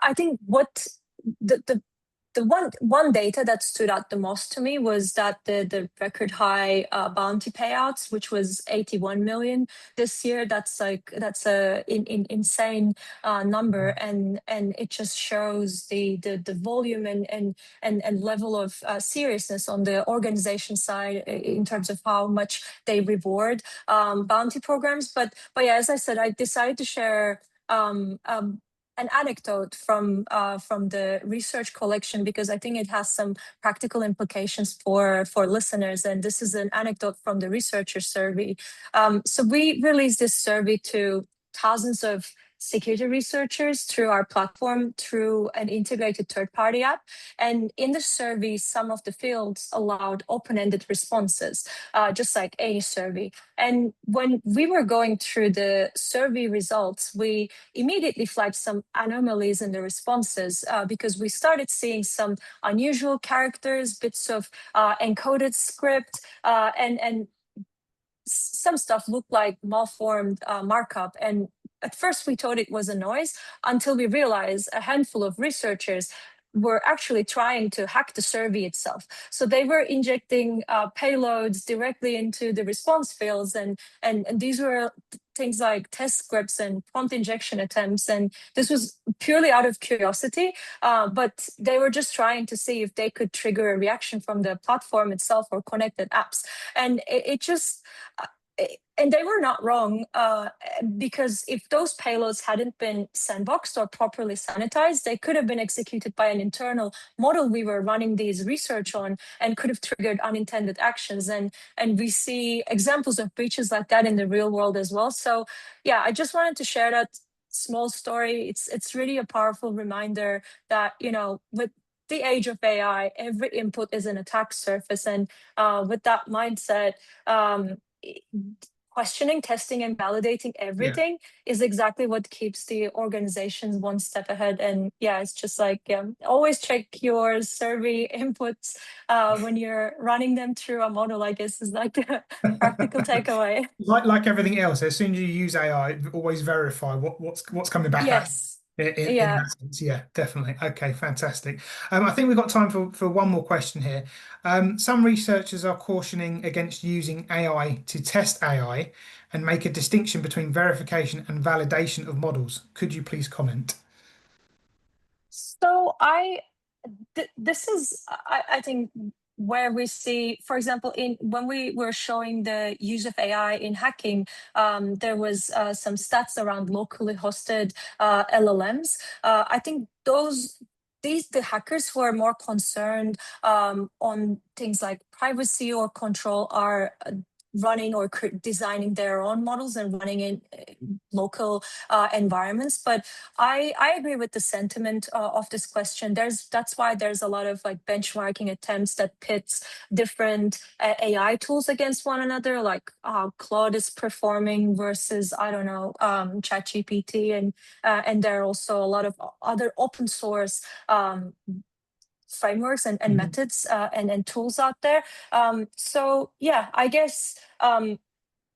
I think what the one data that stood out the most to me was that the record high bounty payouts, which was 81 million this year. That's a insane number, and it just shows the volume and level of seriousness on the organization side in terms of how much they reward bounty programs. But yeah, as I said, I decided to share an anecdote from the research collection because I think it has some practical implications for listeners. And this is an anecdote from the researcher survey. So we released this survey to thousands of security researchers through our platform through an integrated third-party app. And in the survey, some of the fields allowed open-ended responses, just like any survey. And when we were going through the survey results, we immediately flagged some anomalies in the responses because we started seeing some unusual characters, bits of encoded script, and some stuff looked like malformed markup. And at first we thought it was a noise until we realized a handful of researchers were actually trying to hack the survey itself. So they were injecting payloads directly into the response fields, and these were things like test scripts and prompt injection attempts. And this was purely out of curiosity, but they were just trying to see if they could trigger a reaction from the platform itself or connected apps. And it just uh, and they were not wrong because if those payloads hadn't been sandboxed or properly sanitized, they could have been executed by an internal model we were running these research on and could have triggered unintended actions. And we see examples of breaches like that in the real world as well. So yeah, I just wanted to share that small story. It's really a powerful reminder that, with the age of AI, every input is an attack surface. And with that mindset, um, questioning, testing, and validating Yeah. everything is exactly what keeps the organizations one step ahead. And yeah, it's just like always check your survey inputs when you're running them through a model, I guess, is like the practical takeaway. Like everything else, as soon as you use AI, always verify what's coming back at Yes. you in Yeah. that sense. Yeah, definitely. Okay, fantastic. I think we've got time for one more question here. Some researchers are cautioning against using AI to test AI and make a distinction between verification and validation of models. Could you please comment? So this is I think where we see, for example, in when we were showing the use of AI in hacking, there was some stats around locally hosted LLMs. I think the hackers who are more concerned on things like privacy or control are running or designing their own models and running in local environments. But I agree with the sentiment of this question. That's why there's a lot of like benchmarking attempts that pits different AI tools against one another, like Claude is performing versus I don't know ChatGPT, and there are also a lot of other open source frameworks and Mhm. methods and tools out there. So yeah, I guess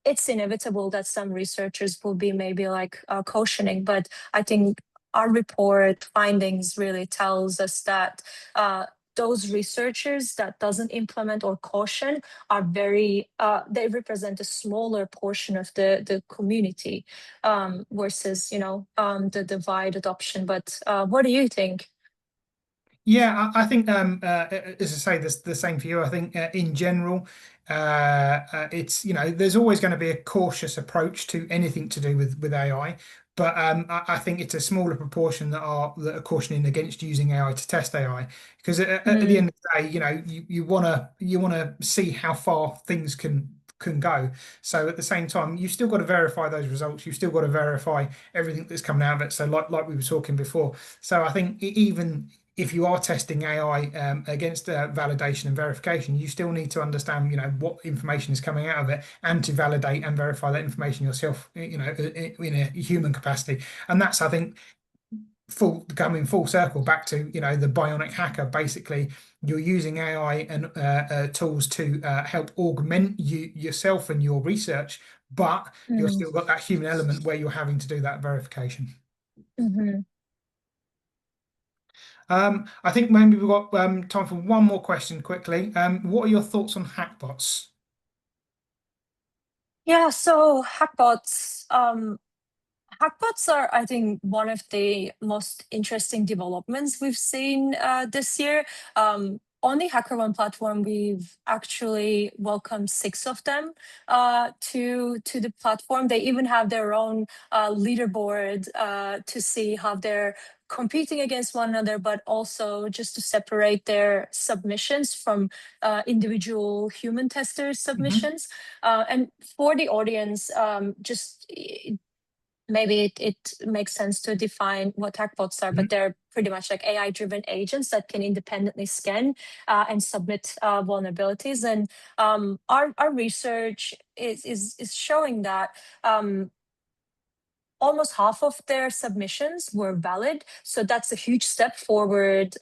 it's inevitable that some researchers will be maybe like cautioning, but I think our report findings really tells us that those researchers that doesn't implement or caution are they represent a smaller portion of the community versus the wide adoption. But what do you think? Yeah, I think as I say, the same for you. I think in general, it's there's always going to be a cautious approach to anything to do with AI, but I think it's a smaller proportion that are cautioning against using AI to test AI because at the Mm, end of the day, you wanna see how far things can go. So at the same time, you've still got to verify those results. You've still got to verify everything that's coming out of it. So like we were talking before. So I think even if you are testing AI against validation and verification, you still need to understand, what information is coming out of it, and to validate and verify that information yourself, in a human capacity. And that's, I think, coming full circle back to, the Bionic Hacker. Basically, you're using AI and tools to help augment yourself and your research, but you're mm, still got that human element where you're having to do that verification. mhm. I think maybe we've got time for one more question quickly. What are your thoughts on hackbots? Yeah, so hackbots are, I think, one of the most interesting developments we've seen this year. On the HackerOne platform, we've actually welcomed 6 of them to the platform. They even have their own leaderboard to see how they're competing against one another, but also just to separate their submissions from individual human tester Mhm. submissions. And for the audience, just maybe it makes sense to define what hackbots are, but Mhm. they're pretty much like AI-driven agents that can independently scan and submit vulnerabilities. And our research is showing that almost half of their submissions were valid. So that's a huge step forward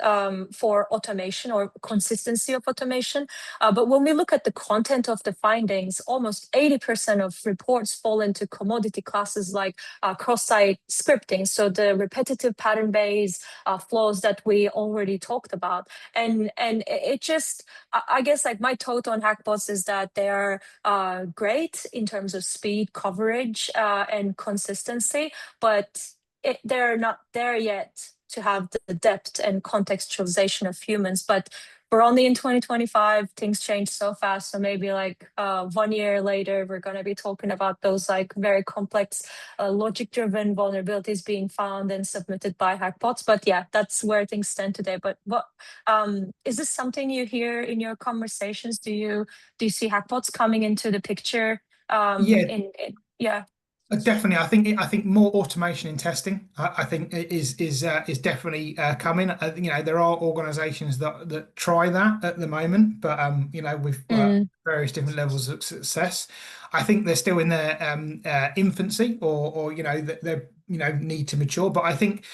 for automation or consistency of automation. But when we look at the content of the findings, almost 80% of reports fall into commodity classes like cross-site scripting. So the repetitive pattern-based flaws that we already talked about. And it just, I guess like my thought on hackbots is that they are great in terms of speed, coverage, and consistency, but they're not there yet to have the depth and contextualization of humans. But we're only in 2025, things change so fast. So maybe like 1 year later, we're going to be talking about those like very complex logic-driven vulnerabilities being found and submitted by hackbots. But yeah, that's where things stand today. But what is this something you hear in your conversations? Do you see hackbots coming into the picture? Yeah, Yeah. definitely. I think more automation in testing. I think it is definitely coming. There are organisations that try that at the moment, but with Mm, various different levels of success. I think they're still in their infancy, or that they need to mature. But I think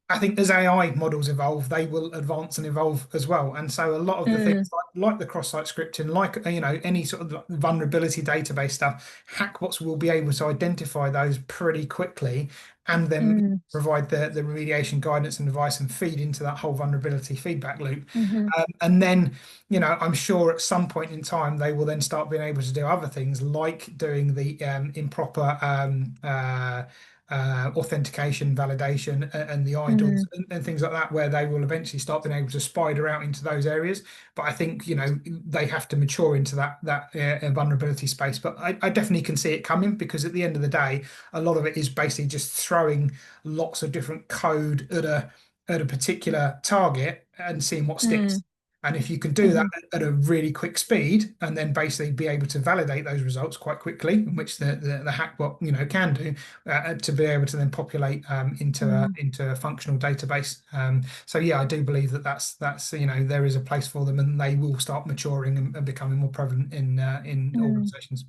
as AI models evolve, they will advance and evolve as well. And so a lot of the things mm, like the cross-site scripting, like any sort of vulnerability database stuff, hackbots will be able to identify those pretty quickly, and then mm, provide the remediation guidance and advice and feed into that whole vulnerability feedback loop. mhm, And then, I'm sure at some point in time they will then start being able to do other things like doing the improper authentication, validation, and the IDOLs mm, and things like that, where they will eventually start being able to spider out into those areas. But I think they have to mature into that vulnerability space. But I definitely can see it coming, because at the end of the day, a lot of it is basically just throwing lots of different code at a particular target and seeing what mm, sticks. And if you can do that mhm, at a really quick speed, and then basically be able to validate those results quite quickly, which the hackbot can do, to be able to then populate mm, into a functional database. So yeah, I do believe that's there is a place for them, and they will start maturing and becoming more prevalent in mm. organizations.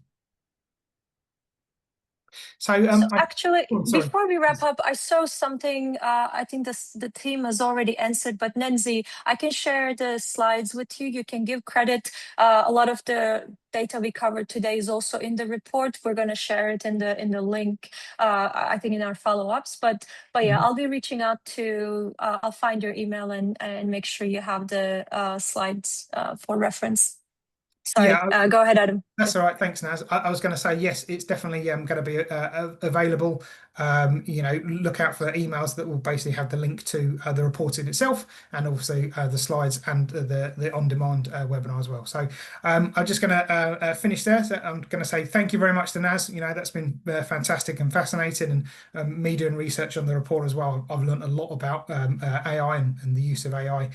So, So actually, sorry. before we wrap up, I saw something. I think the team has already answered, but Nancy, I can share the slides with you. You can give credit. A lot of the data we covered today is also in the report. We're going to share it in the link. I think in our follow-ups. But yeah, I'll be reaching out to. I'll find your email and make sure you have the slides for reference. Sorry, Yeah, go ahead, Adam. that's all right. Thanks, Naz. I was going to say, yes, it's definitely going to be available. Look out for emails that will basically have the link to the report in itself, and also the slides and the on-demand webinar as well. So I'm just going to finish there. So I'm going to say thank you very much to Naz. That's been fantastic and fascinating, and me doing research on the report as well. I've learned a lot about AI and the use of AI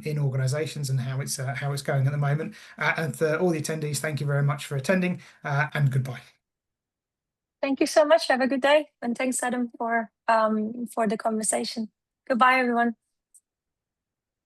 in organizations and how it's going at the moment. And for all the attendees, thank you very much for attending, and goodbye. Thank you so much. Have a good day. And thanks, Adam, for the conversation. Goodbye, everyone.